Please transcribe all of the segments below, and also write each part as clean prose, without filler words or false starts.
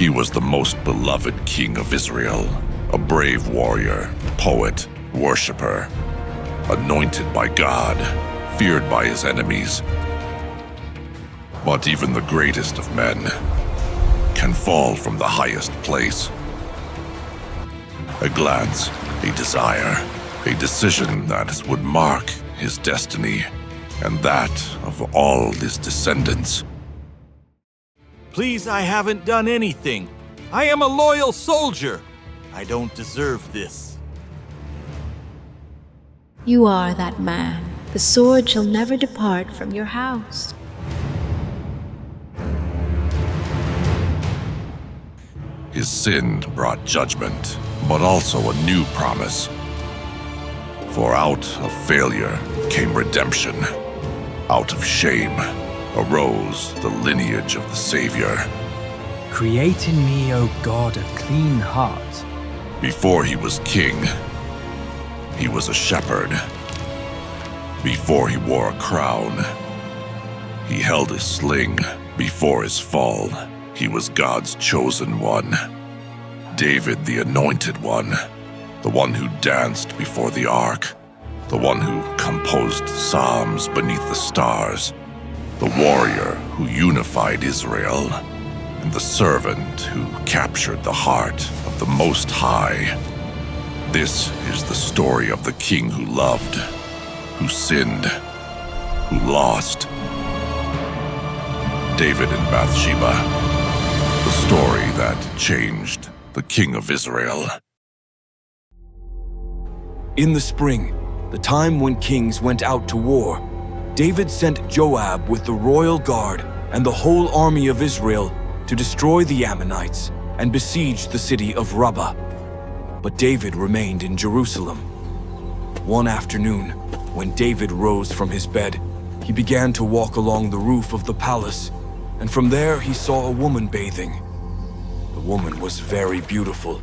He was the most beloved king of Israel, a brave warrior, poet, worshiper, anointed by God, feared by his enemies. But even the greatest of men can fall from the highest place. A glance, a desire, a decision that would mark his destiny and that of all his descendants. Please, I haven't done anything. I am a loyal soldier. I don't deserve this. You are that man. The sword shall never depart from your house. His sin brought judgment, but also a new promise. For out of failure came redemption. Out of shame arose the lineage of the Savior. Create in me, O God, a clean heart. Before he was king, he was a shepherd. Before he wore a crown, he held a sling. Before his fall, he was God's chosen one. David, the anointed one, the one who danced before the ark, the one who composed psalms beneath the stars, the warrior who unified Israel, and the servant who captured the heart of the Most High. This is the story of the king who loved, who sinned, who lost. David and Bathsheba, the story that changed the king of Israel. In the spring, the time when kings went out to war, David sent Joab with the royal guard and the whole army of Israel to destroy the Ammonites and besiege the city of Rabbah. But David remained in Jerusalem. One afternoon, when David rose from his bed, he began to walk along the roof of the palace, and from there he saw a woman bathing. The woman was very beautiful,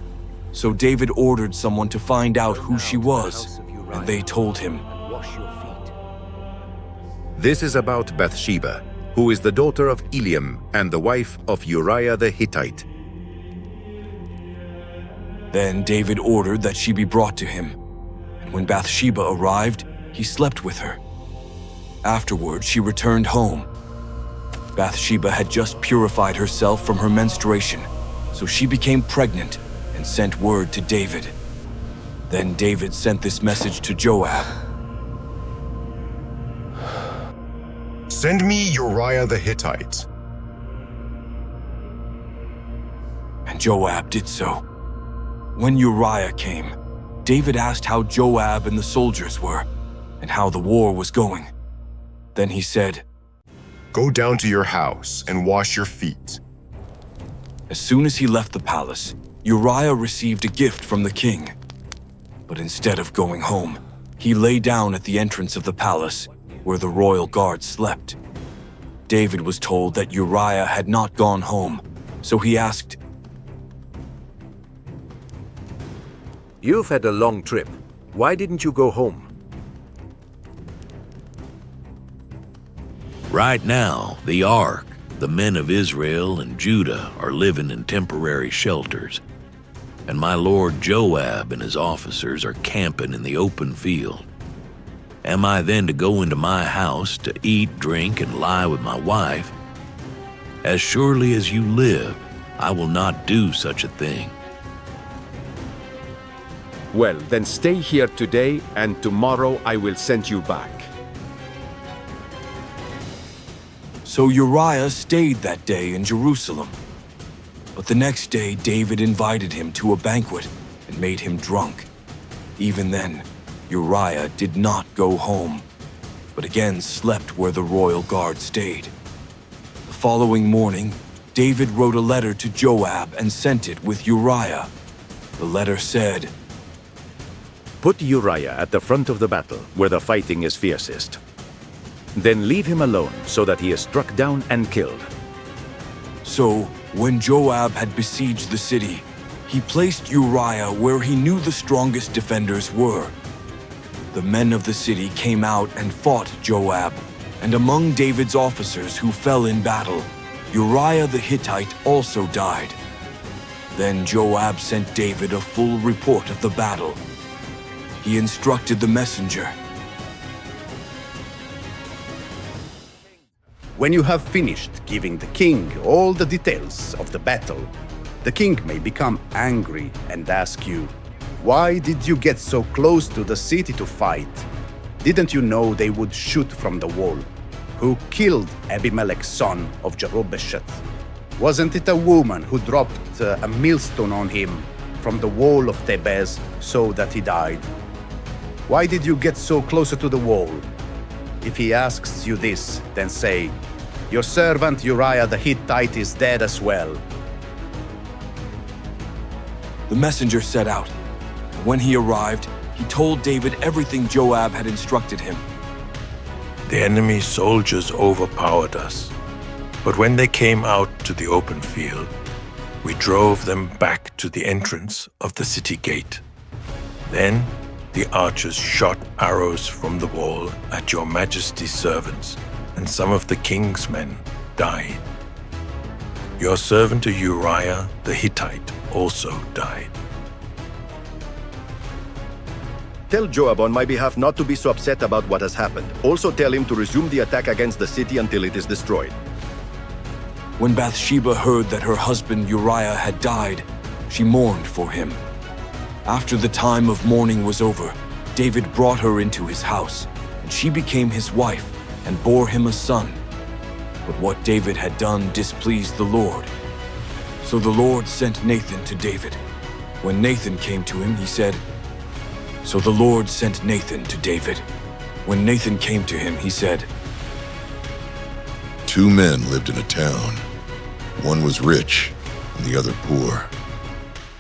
so David ordered someone to find out who she was, and they told him, This is about Bathsheba, who is the daughter of Eliam and the wife of Uriah the Hittite. Then David ordered that she be brought to him, and when Bathsheba arrived, he slept with her. Afterward, she returned home. Bathsheba had just purified herself from her menstruation, so she became pregnant and sent word to David. Then David sent this message to Joab. Send me Uriah the Hittite. And Joab did so. When Uriah came, David asked how Joab and the soldiers were, and how the war was going. Then he said, Go down to your house and wash your feet. As soon as he left the palace, Uriah received a gift from the king. But instead of going home, he lay down at the entrance of the palace, where the royal guard slept. David was told that Uriah had not gone home, so he asked, You've had a long trip. Why didn't you go home? Right now, the Ark, the men of Israel and Judah are living in temporary shelters, and my lord Joab and his officers are camping in the open field. Am I then to go into my house to eat, drink, and lie with my wife? As surely as you live, I will not do such a thing. Well, then stay here today, and tomorrow I will send you back. So Uriah stayed that day in Jerusalem. But the next day David invited him to a banquet and made him drunk. Even then, Uriah did not go home, but again slept where the royal guard stayed. The following morning, David wrote a letter to Joab and sent it with Uriah. The letter said, Put Uriah at the front of the battle, where the fighting is fiercest. Then leave him alone, so that he is struck down and killed. So, when Joab had besieged the city, he placed Uriah where he knew the strongest defenders were. The men of the city came out and fought Joab, and among David's officers who fell in battle, Uriah the Hittite also died. Then Joab sent David a full report of the battle. He instructed the messenger. When you have finished giving the king all the details of the battle, the king may become angry and ask you, "Why did you get so close to the city to fight? Didn't you know they would shoot from the wall? Who killed Abimelech's son of Jerubbesheth? Wasn't it a woman who dropped a millstone on him from the wall of Thebez so that he died? Why did you get so close to the wall?" If he asks you this, then say, "Your servant Uriah the Hittite is dead as well." The messenger set out. When he arrived, he told David everything Joab had instructed him. The enemy soldiers overpowered us, but when they came out to the open field, we drove them back to the entrance of the city gate. Then the archers shot arrows from the wall at your majesty's servants, and some of the king's men died. Your servant Uriah the Hittite also died. Tell Joab on my behalf not to be so upset about what has happened. Also tell him to resume the attack against the city until it is destroyed. When Bathsheba heard that her husband Uriah had died, she mourned for him. After the time of mourning was over, David brought her into his house, and she became his wife and bore him a son. But what David had done displeased the Lord. So the Lord sent Nathan to David. When Nathan came to him, he said, So the Lord sent Nathan to David. When Nathan came to him, he said, 2 men lived in a town. One was rich and the other poor.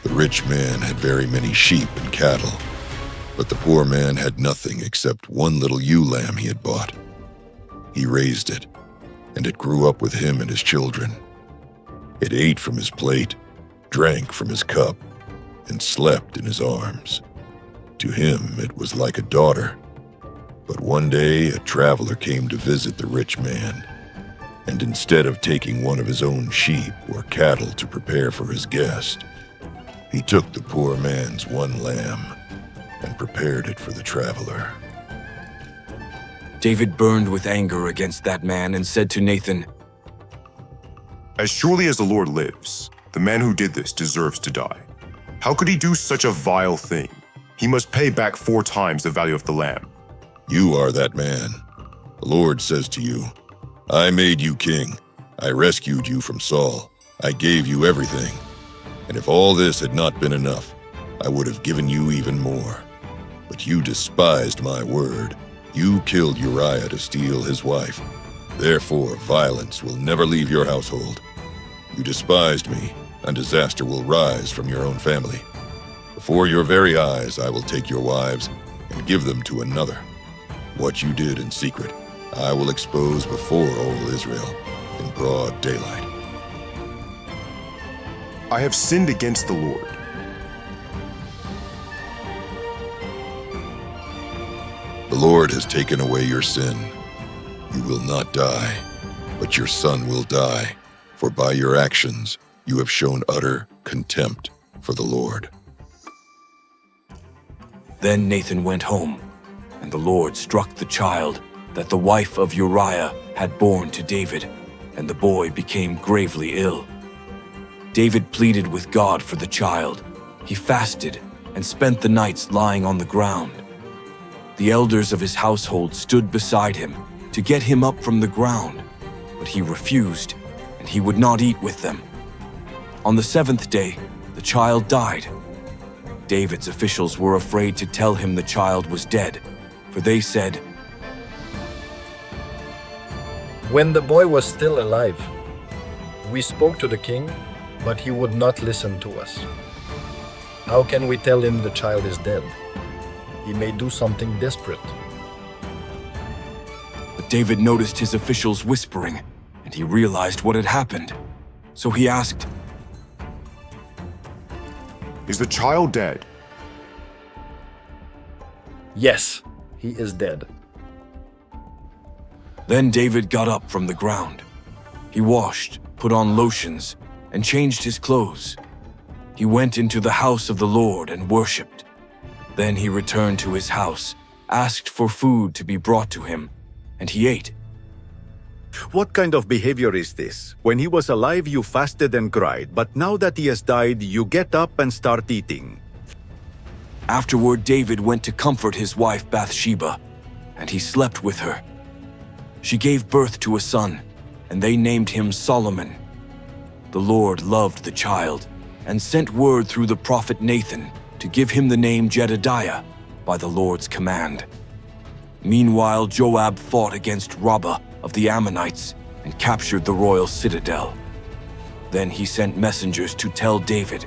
The rich man had very many sheep and cattle, but the poor man had nothing except one little ewe lamb he had bought. He raised it, and it grew up with him and his children. It ate from his plate, drank from his cup, and slept in his arms. To him it was like a daughter. But one day a traveler came to visit the rich man, and instead of taking one of his own sheep or cattle to prepare for his guest, he took the poor man's one lamb and prepared it for the traveler. David burned with anger against that man and said to Nathan, As surely as the Lord lives, the man who did this deserves to die. How could he do such a vile thing? He must pay back 4 times the value of the lamb. You are that man. The Lord says to you, I made you king. I rescued you from Saul. I gave you everything. And if all this had not been enough, I would have given you even more. But you despised my word. You killed Uriah to steal his wife. Therefore, violence will never leave your household. You despised me, and disaster will rise from your own family. Before your very eyes, I will take your wives and give them to another. What you did in secret, I will expose before all Israel in broad daylight. I have sinned against the Lord. The Lord has taken away your sin. You will not die, but your son will die, for by your actions you have shown utter contempt for the Lord. Then Nathan went home, and the Lord struck the child that the wife of Uriah had borne to David, and the boy became gravely ill. David pleaded with God for the child. He fasted and spent the nights lying on the ground. The elders of his household stood beside him to get him up from the ground, but he refused, and he would not eat with them. On the 7th day, the child died. David's officials were afraid to tell him the child was dead, for they said, When the boy was still alive, we spoke to the king, but he would not listen to us. How can we tell him the child is dead? He may do something desperate. But David noticed his officials whispering, and he realized what had happened. So he asked, Is the child dead? Yes, he is dead. Then David got up from the ground. He washed, put on lotions, and changed his clothes. He went into the house of the Lord and worshipped. Then he returned to his house, asked for food to be brought to him, and he ate. What kind of behavior is this? When he was alive, you fasted and cried, but now that he has died, you get up and start eating. Afterward, David went to comfort his wife Bathsheba, and he slept with her. She gave birth to a son, and they named him Solomon. The Lord loved the child, and sent word through the prophet Nathan to give him the name Jedediah by the Lord's command. Meanwhile, Joab fought against Rabbah of the Ammonites and captured the royal citadel. Then he sent messengers to tell David,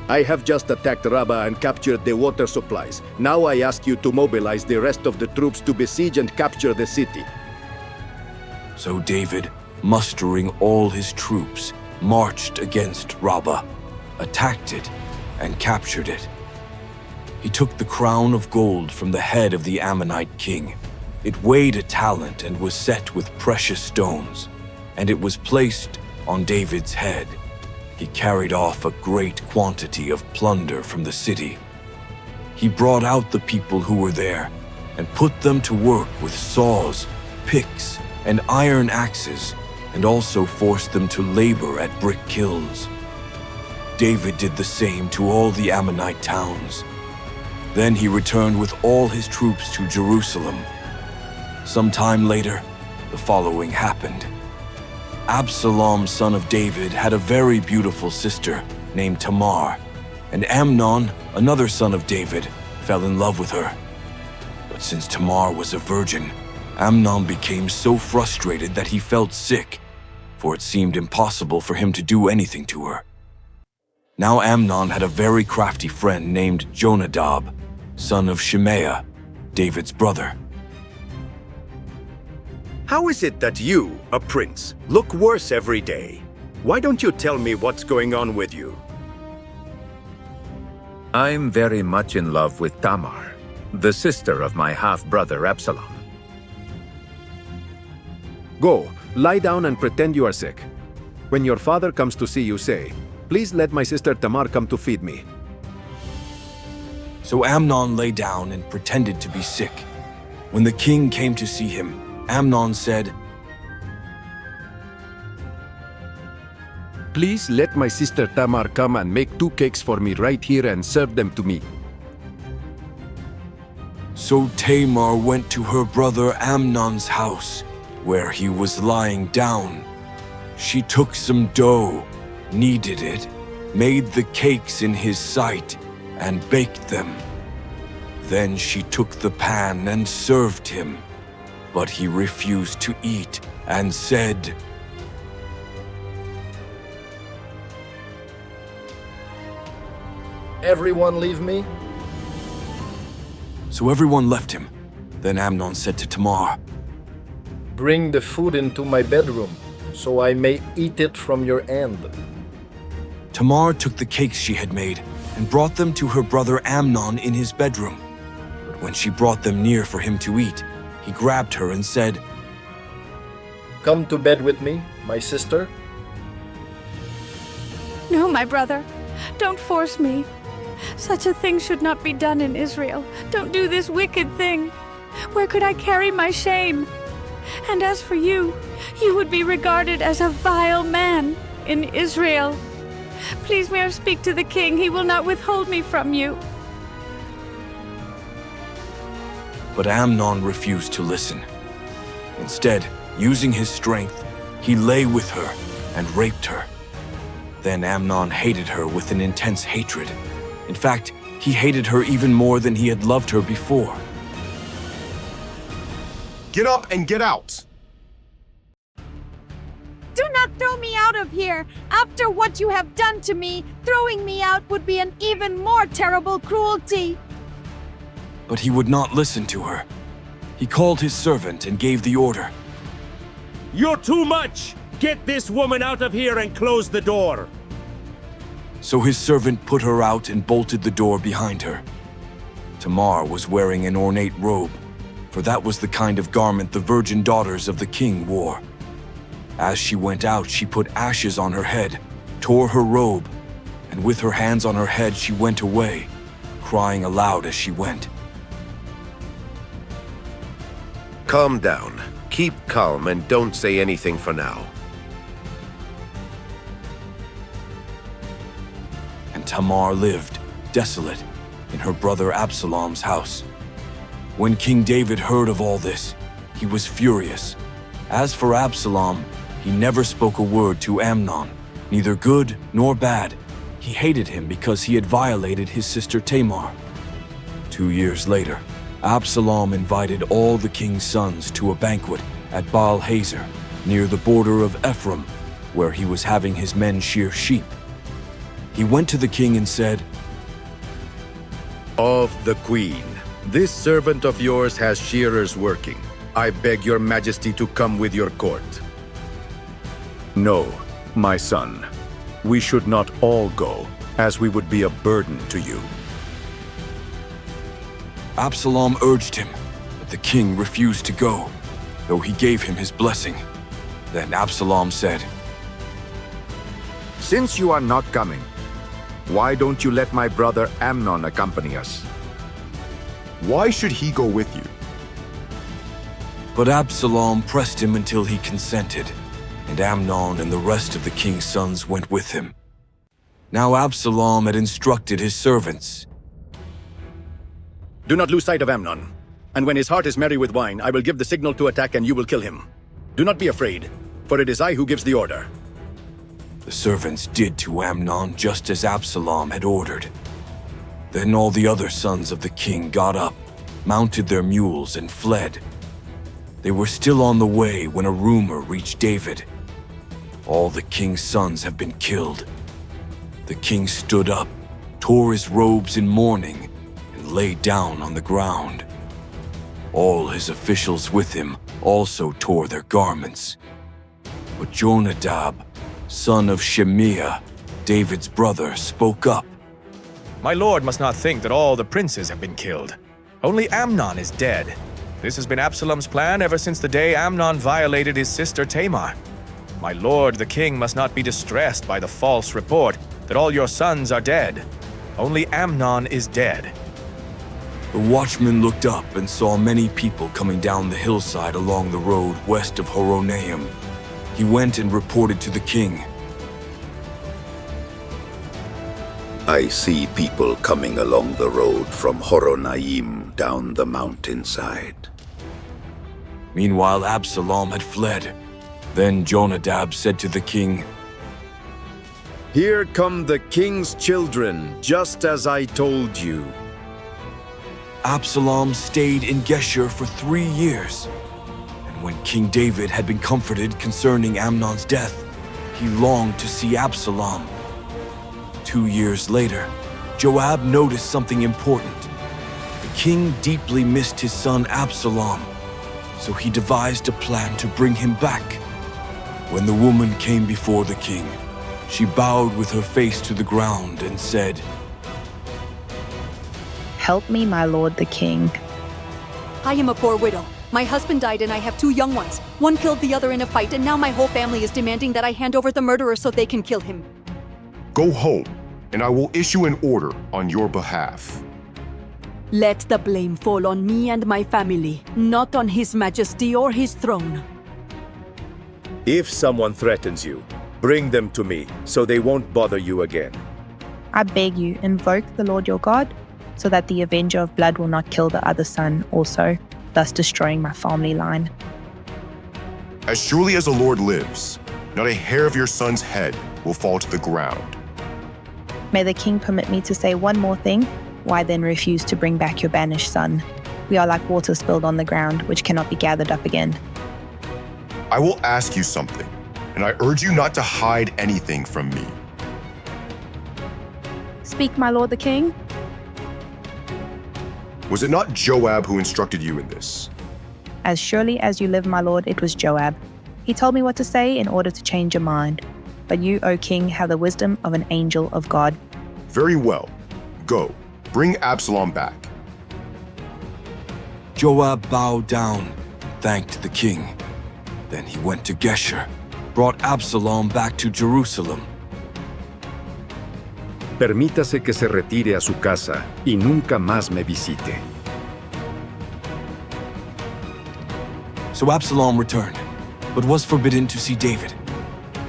I have just attacked Rabbah and captured the water supplies. Now I ask you to mobilize the rest of the troops to besiege and capture the city. So David, mustering all his troops, marched against Rabbah, attacked it, and captured it. He took the crown of gold from the head of the Ammonite king. It weighed a talent and was set with precious stones, and it was placed on David's head. He carried off a great quantity of plunder from the city. He brought out the people who were there and put them to work with saws, picks, and iron axes, and also forced them to labor at brick kilns. David did the same to all the Ammonite towns. Then he returned with all his troops to Jerusalem. Some time later, the following happened. Absalom, son of David, had a very beautiful sister named Tamar, and Amnon, another son of David, fell in love with her. But since Tamar was a virgin, Amnon became so frustrated that he felt sick, for it seemed impossible for him to do anything to her. Now Amnon had a very crafty friend named Jonadab, son of Shimea, David's brother. How is it that you, a prince, look worse every day? Why don't you tell me what's going on with you? I'm very much in love with Tamar, the sister of my half-brother Absalom. Go, lie down and pretend you are sick. When your father comes to see you, say, please let my sister Tamar come to feed me. So Amnon lay down and pretended to be sick. When the king came to see him, Amnon said, Please let my sister Tamar come and make 2 cakes for me right here and serve them to me. So Tamar went to her brother Amnon's house, where he was lying down. She took some dough, kneaded it, made the cakes in his sight, and baked them. Then she took the pan and served him. But he refused to eat and said, Everyone leave me? So everyone left him. Then Amnon said to Tamar, Bring the food into my bedroom, so I may eat it from your hand. Tamar took the cakes she had made and brought them to her brother Amnon in his bedroom. But when she brought them near for him to eat, he grabbed her and said, Come to bed with me, my sister. No, my brother. Don't force me. Such a thing should not be done in Israel. Don't do this wicked thing. Where could I carry my shame? And as for you, you would be regarded as a vile man in Israel. Please may I speak to the king. He will not withhold me from you. But Amnon refused to listen. Instead, using his strength, he lay with her and raped her. Then Amnon hated her with an intense hatred. In fact, he hated her even more than he had loved her before. Get up and get out! Do not throw me out of here! After what you have done to me, throwing me out would be an even more terrible cruelty! But he would not listen to her. He called his servant and gave the order. You're too much! Get this woman out of here and close the door! So his servant put her out and bolted the door behind her. Tamar was wearing an ornate robe, for that was the kind of garment the virgin daughters of the king wore. As she went out, she put ashes on her head, tore her robe, and with her hands on her head she went away, crying aloud as she went. Calm down. Keep calm and don't say anything for now. And Tamar lived, desolate, in her brother Absalom's house. When King David heard of all this, he was furious. As for Absalom, he never spoke a word to Amnon, neither good nor bad. He hated him because he had violated his sister Tamar. 2 years later, Absalom invited all the king's sons to a banquet at Baal-Hazor, near the border of Ephraim, where he was having his men shear sheep. He went to the king and said, "Of the queen, this servant of yours has shearers working. I beg your majesty to come with your court." No, my son. We should not all go, as we would be a burden to you. Absalom urged him, but the king refused to go, though he gave him his blessing. Then Absalom said, "Since you are not coming, why don't you let my brother Amnon accompany us?" Why should he go with you? But Absalom pressed him until he consented, and Amnon and the rest of the king's sons went with him. Now Absalom had instructed his servants, "Do not lose sight of Amnon, and when his heart is merry with wine, I will give the signal to attack and you will kill him. Do not be afraid, for it is I who gives the order." The servants did to Amnon just as Absalom had ordered. Then all the other sons of the king got up, mounted their mules, and fled. They were still on the way when a rumor reached David. "All the king's sons have been killed." The king stood up, tore his robes in mourning, and lay down on the ground. All his officials with him also tore their garments. But Jonadab, son of Shemiah, David's brother, spoke up. "My lord must not think that all the princes have been killed. Only Amnon is dead. This has been Absalom's plan ever since the day Amnon violated his sister Tamar. My lord, the king, must not be distressed by the false report that all your sons are dead. Only Amnon is dead." The watchman looked up and saw many people coming down the hillside along the road west of Horonaim. He went and reported to the king. "I see people coming along the road from Horonaim down the mountainside." Meanwhile, Absalom had fled. Then Jonadab said to the king, "Here come the king's children, just as I told you." Absalom stayed in Geshur for 3 years. And when King David had been comforted concerning Amnon's death, he longed to see Absalom. 2 years later, Joab noticed something important. The king deeply missed his son Absalom, so he devised a plan to bring him back. When the woman came before the king, she bowed with her face to the ground and said, "Help me, my lord the king." "I am a poor widow. My husband died and I have 2 young ones. One killed the other in a fight, and now my whole family is demanding that I hand over the murderer so they can kill him." Go home, and I will issue an order on your behalf. "Let the blame fall on me and my family, not on His Majesty or his throne." If someone threatens you, bring them to me, so they won't bother you again. I beg you, invoke the Lord your God, so that the avenger of blood will not kill the other son also, thus destroying my family line. As surely as the Lord lives, not a hair of your son's head will fall to the ground." May the king permit me to say one more thing. Why then refuse to bring back your banished son? We are like water spilled on the ground, which cannot be gathered up again. I will ask you something, and I urge you not to hide anything from me. Speak, my lord the king. Was it not Joab who instructed you in this? As surely as you live, my lord, it was Joab. He told me what to say in order to change your mind. But you, O king, have the wisdom of an angel of God. Very well. Go. Bring Absalom back. Joab bowed down and thanked the king. Then he went to Geshur, brought Absalom back to Jerusalem. Permítase que se retire a su casa y nunca más me visite. So Absalom returned, but was forbidden to see David.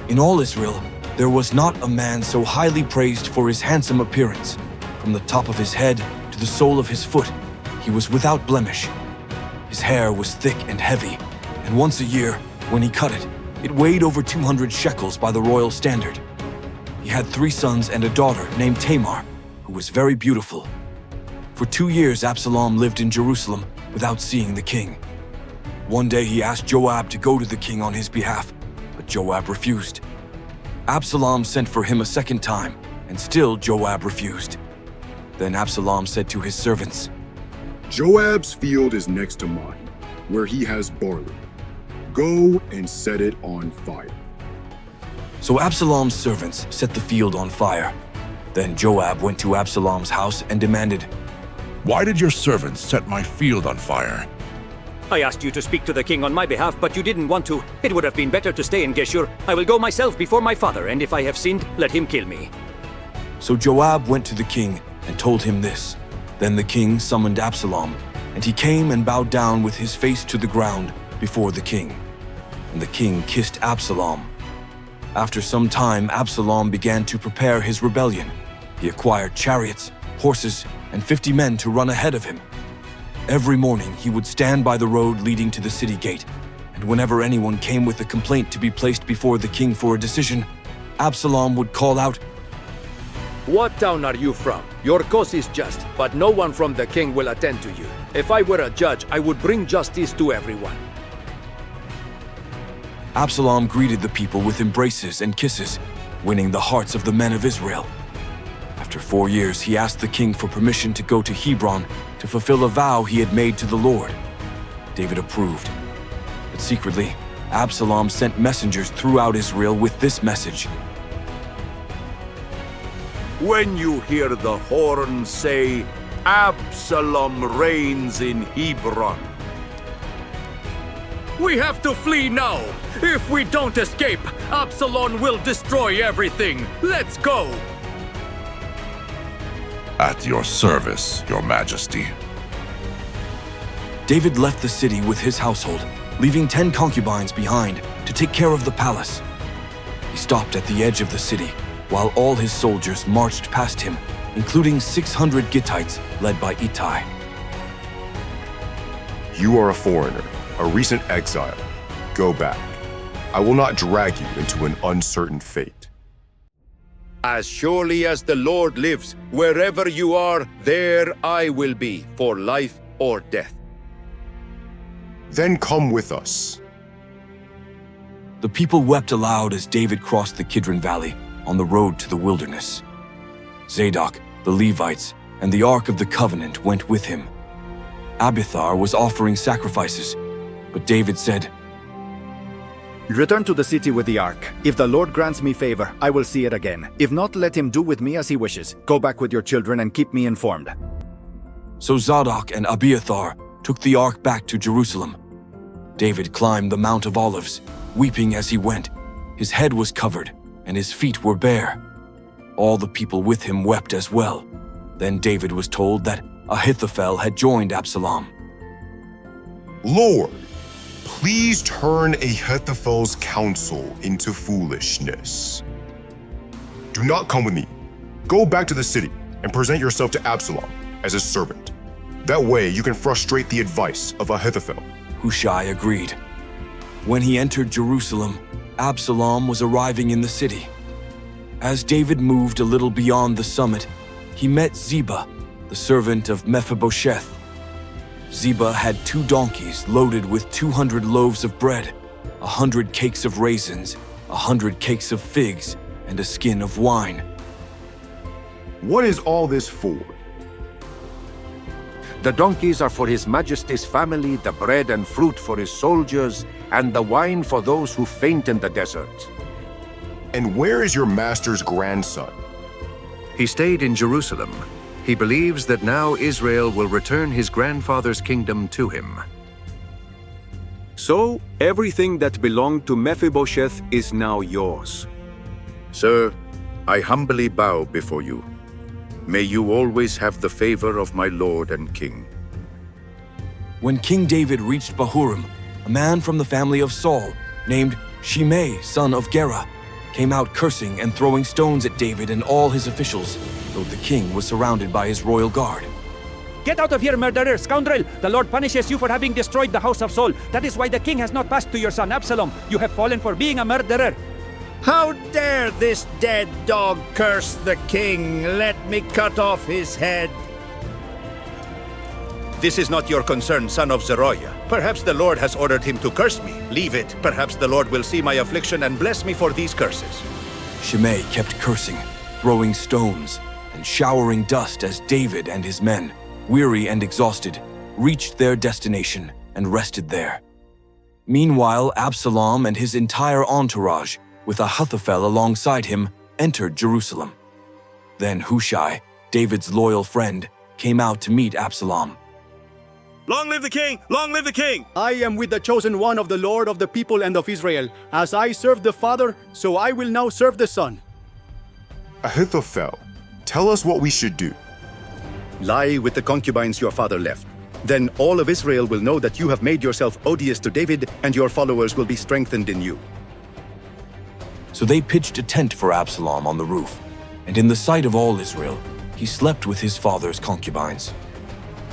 In all Israel, there was not a man so highly praised for his handsome appearance. From the top of his head to the sole of his foot, he was without blemish. His hair was thick and heavy, and once a year, when he cut it, it weighed over 200 shekels by the royal standard. He had 3 sons and a daughter named Tamar, who was very beautiful. For 2 years, Absalom lived in Jerusalem without seeing the king. One day he asked Joab to go to the king on his behalf, but Joab refused. Absalom sent for him a second time, and still Joab refused. Then Absalom said to his servants, Joab's field is next to mine, where he has barley. Go and set it on fire. So Absalom's servants set the field on fire. Then Joab went to Absalom's house and demanded, Why did your servants set my field on fire? I asked you to speak to the king on my behalf, but you didn't want to. It would have been better to stay in Geshur. I will go myself before my father, and if I have sinned, let him kill me. So Joab went to the king and told him this. Then the king summoned Absalom, and he came and bowed down with his face to the ground before the king. And the king kissed Absalom. After some time, Absalom began to prepare his rebellion. He acquired chariots, horses, and 50 men to run ahead of him. Every morning, he would stand by the road leading to the city gate, and whenever anyone came with a complaint to be placed before the king for a decision, Absalom would call out, What town are you from? Your cause is just, but no one from the king will attend to you. If I were a judge, I would bring justice to everyone. Absalom greeted the people with embraces and kisses, winning the hearts of the men of Israel. After 4 years, he asked the king for permission to go to Hebron to fulfill a vow he had made to the Lord. David approved. But secretly, Absalom sent messengers throughout Israel with this message. When you hear the horn say, Absalom reigns in Hebron. We have to flee now! If we don't escape, Absalom will destroy everything! Let's go! At your service, your majesty. David left the city with his household, leaving 10 concubines behind to take care of the palace. He stopped at the edge of the city, while all his soldiers marched past him, including 600 Gittites led by Ittai. You are a foreigner, a recent exile. Go back. I will not drag you into an uncertain fate. As surely as the Lord lives, wherever you are, there I will be, for life or death. Then come with us. The people wept aloud as David crossed the Kidron Valley on the road to the wilderness. Zadok, the Levites, and the Ark of the Covenant went with him. Abiathar was offering sacrifices, but David said, Return to the city with the ark. If the Lord grants me favor, I will see it again. If not, let him do with me as he wishes. Go back with your children and keep me informed. So Zadok and Abiathar took the ark back to Jerusalem. David climbed the Mount of Olives, weeping as he went. His head was covered, and his feet were bare. All the people with him wept as well. Then David was told that Ahithophel had joined Absalom. Lord, please turn Ahithophel's counsel into foolishness. Do not come with me. Go back to the city and present yourself to Absalom as his servant. That way you can frustrate the advice of Ahithophel. Hushai agreed. When he entered Jerusalem, Absalom was arriving in the city. As David moved a little beyond the summit, he met Ziba, the servant of Mephibosheth. Ziba had 2 donkeys loaded with 200 loaves of bread, 100 cakes of raisins, 100 cakes of figs, and a skin of wine. What is all this for? The donkeys are for his majesty's family, the bread and fruit for his soldiers, and the wine for those who faint in the desert. And where is your master's grandson? He stayed in Jerusalem. He believes that now Israel will return his grandfather's kingdom to him. So, everything that belonged to Mephibosheth is now yours. Sir, I humbly bow before you. May you always have the favor of my lord and king. When King David reached Bahurim, a man from the family of Saul, named Shimei, son of Gera, came out cursing and throwing stones at David and all his officials, though the king was surrounded by his royal guard. Get out of here, murderer, scoundrel! The Lord punishes you for having destroyed the house of Saul. That is why the king has not passed to your son Absalom. You have fallen for being a murderer. How dare this dead dog curse the king? Let me cut off his head. This is not your concern, son of Zeruiah. Perhaps the Lord has ordered him to curse me. Leave it. Perhaps the Lord will see my affliction and bless me for these curses. Shimei kept cursing, throwing stones, and showering dust as David and his men, weary and exhausted, reached their destination and rested there. Meanwhile, Absalom and his entire entourage, with Ahithophel alongside him, entered Jerusalem. Then Hushai, David's loyal friend, came out to meet Absalom. Long live the king! Long live the king! I am with the chosen one of the Lord of the people and of Israel. As I served the father, so I will now serve the son. Ahithophel, tell us what we should do. Lie with the concubines your father left. Then all of Israel will know that you have made yourself odious to David, and your followers will be strengthened in you. So they pitched a tent for Absalom on the roof, and in the sight of all Israel, he slept with his father's concubines.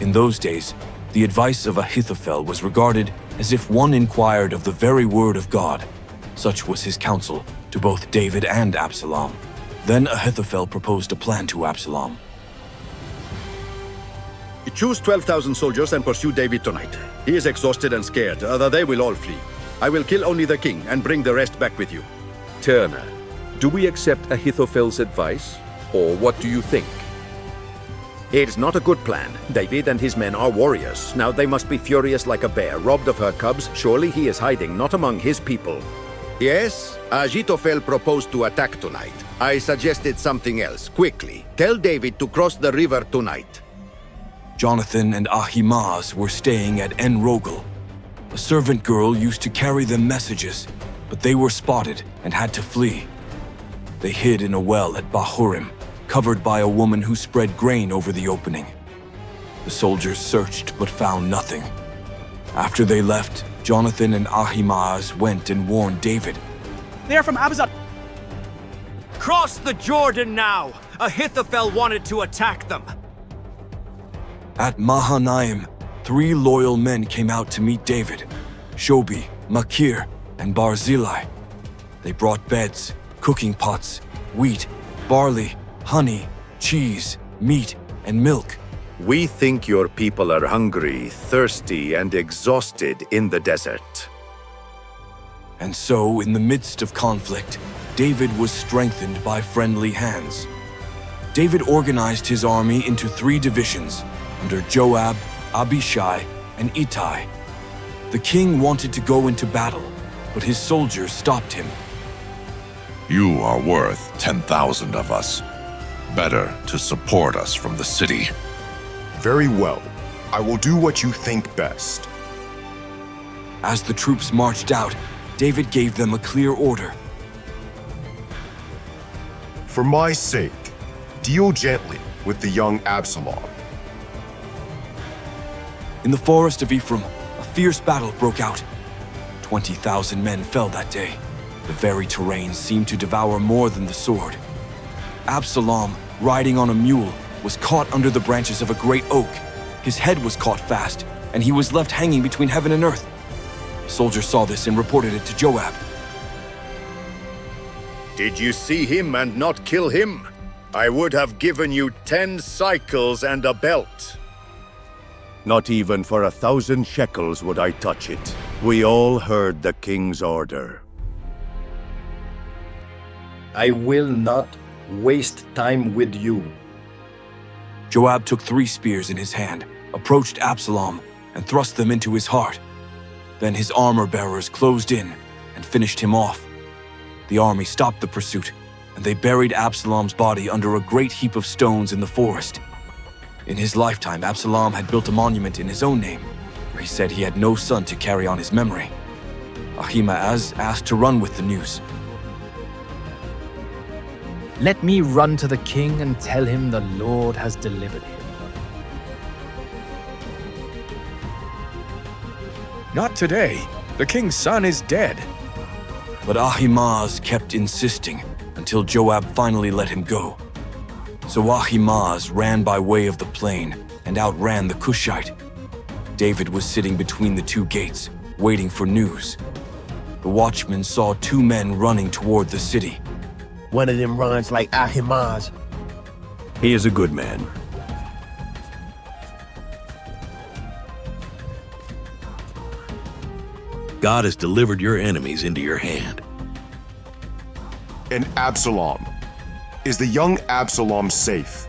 In those days, the advice of Ahithophel was regarded as if one inquired of the very word of God. Such was his counsel to both David and Absalom. Then Ahithophel proposed a plan to Absalom. Choose 12,000 soldiers and pursue David tonight. He is exhausted and scared, they will all flee. I will kill only the king and bring the rest back with you. Turner, do we accept Ahithophel's advice, or what do you think? It's not a good plan. David and his men are warriors. Now they must be furious like a bear, robbed of her cubs. Surely he is hiding, not among his people. Yes, Ahithophel proposed to attack tonight. I suggested something else. Quickly, tell David to cross the river tonight. Jonathan and Ahimaaz were staying at En Rogel. A servant girl used to carry them messages, but they were spotted and had to flee. They hid in a well at Bahurim, covered by a woman who spread grain over the opening. The soldiers searched but found nothing. After they left, Jonathan and Ahimaaz went and warned David. They are from Absalom. Cross the Jordan now! Ahithophel wanted to attack them. At Mahanaim, 3 loyal men came out to meet David: Shobi, Makir, and Barzillai. They brought beds, cooking pots, wheat, barley, honey, cheese, meat, and milk. We think your people are hungry, thirsty, and exhausted in the desert. And so, in the midst of conflict, David was strengthened by friendly hands. David organized his army into 3 divisions, under Joab, Abishai, and Ittai. The king wanted to go into battle, but his soldiers stopped him. You are worth 10,000 of us. Better to support us from the city. Very well. I will do what you think best. As the troops marched out, David gave them a clear order. For my sake, deal gently with the young Absalom. In the forest of Ephraim, a fierce battle broke out. 20,000 men fell that day. The very terrain seemed to devour more than the sword. Absalom, riding on a mule, was caught under the branches of a great oak. His head was caught fast, and he was left hanging between heaven and earth. Soldiers saw this and reported it to Joab. Did you see him and not kill him? I would have given you 10 cycles and a belt. Not even for 1,000 shekels would I touch it. We all heard the king's order. I will not waste time with you. Joab took 3 spears in his hand, approached Absalom, and thrust them into his heart. Then his armor-bearers closed in and finished him off. The army stopped the pursuit, and they buried Absalom's body under a great heap of stones in the forest. In his lifetime, Absalom had built a monument in his own name, where he said he had no son to carry on his memory. Ahimaaz asked to run with the news. Let me run to the king and tell him the Lord has delivered him. Not today. The king's son is dead. But Ahimaaz kept insisting until Joab finally let him go. So Ahimaaz ran by way of the plain and outran the Cushite. David was sitting between the two gates, waiting for news. The watchman saw two men running toward the city. One of them runs like Ahimaaz. He is a good man. God has delivered your enemies into your hand. And Absalom. Is the young Absalom safe?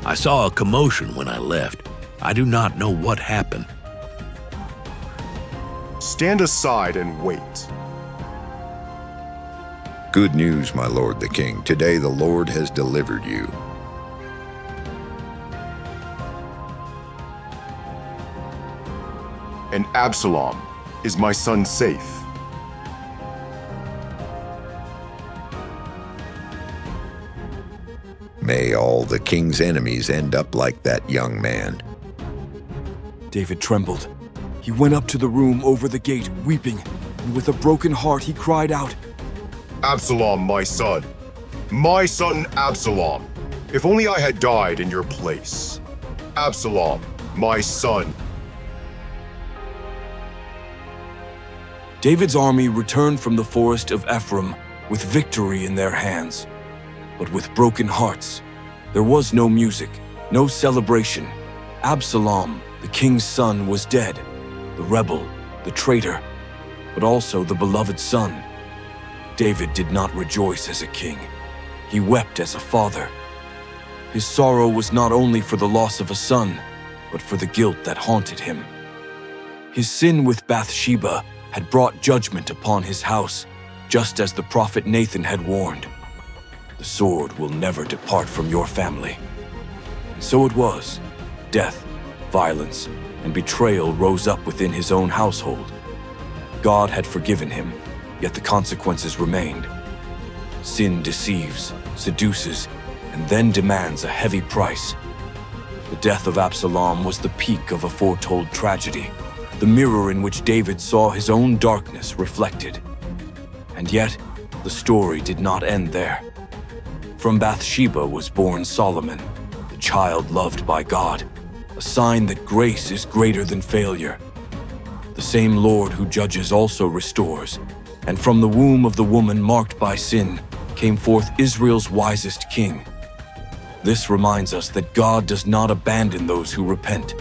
I saw a commotion when I left. I do not know what happened. Stand aside and wait. Good news, my lord the king. Today the Lord has delivered you. And Absalom, is my son safe? May all the king's enemies end up like that young man. David trembled. He went up to the room over the gate, weeping, and with a broken heart he cried out, Absalom, my son Absalom, if only I had died in your place. Absalom, my son. David's army returned from the forest of Ephraim with victory in their hands, but with broken hearts. There was no music, no celebration. Absalom, the king's son, was dead, the rebel, the traitor, but also the beloved son. David did not rejoice as a king. He wept as a father. His sorrow was not only for the loss of a son, but for the guilt that haunted him. His sin with Bathsheba had brought judgment upon his house, just as the prophet Nathan had warned. The sword will never depart from your family. And so it was. Death, violence, and betrayal rose up within his own household. God had forgiven him, yet the consequences remained. Sin deceives, seduces, and then demands a heavy price. The death of Absalom was the peak of a foretold tragedy, the mirror in which David saw his own darkness reflected. And yet, the story did not end there. From Bathsheba was born Solomon, the child loved by God, a sign that grace is greater than failure. The same Lord who judges also restores, and from the womb of the woman marked by sin came forth Israel's wisest king. This reminds us that God does not abandon those who repent.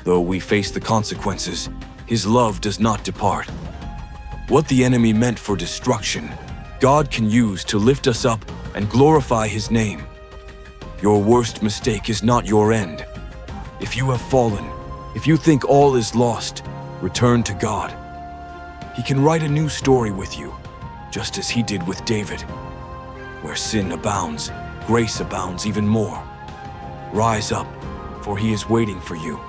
Though we face the consequences, his love does not depart. What the enemy meant for destruction, God can use to lift us up and glorify his name. Your worst mistake is not your end. If you have fallen, if you think all is lost, return to God. He can write a new story with you, just as he did with David. Where sin abounds, grace abounds even more. Rise up, for he is waiting for you.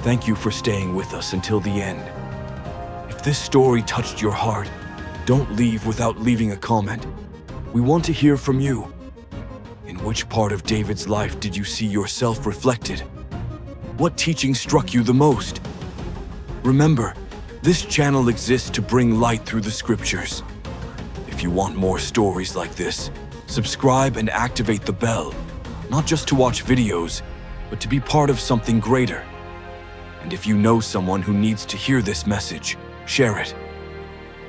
Thank you for staying with us until the end. If this story touched your heart, don't leave without leaving a comment. We want to hear from you. In which part of David's life did you see yourself reflected? What teaching struck you the most? Remember, this channel exists to bring light through the scriptures. If you want more stories like this, subscribe and activate the bell, not just to watch videos, but to be part of something greater. And if you know someone who needs to hear this message, share it.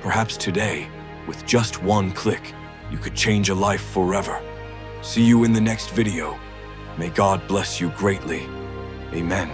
Perhaps today, with just one click, you could change a life forever. See you in the next video. May God bless you greatly. Amen.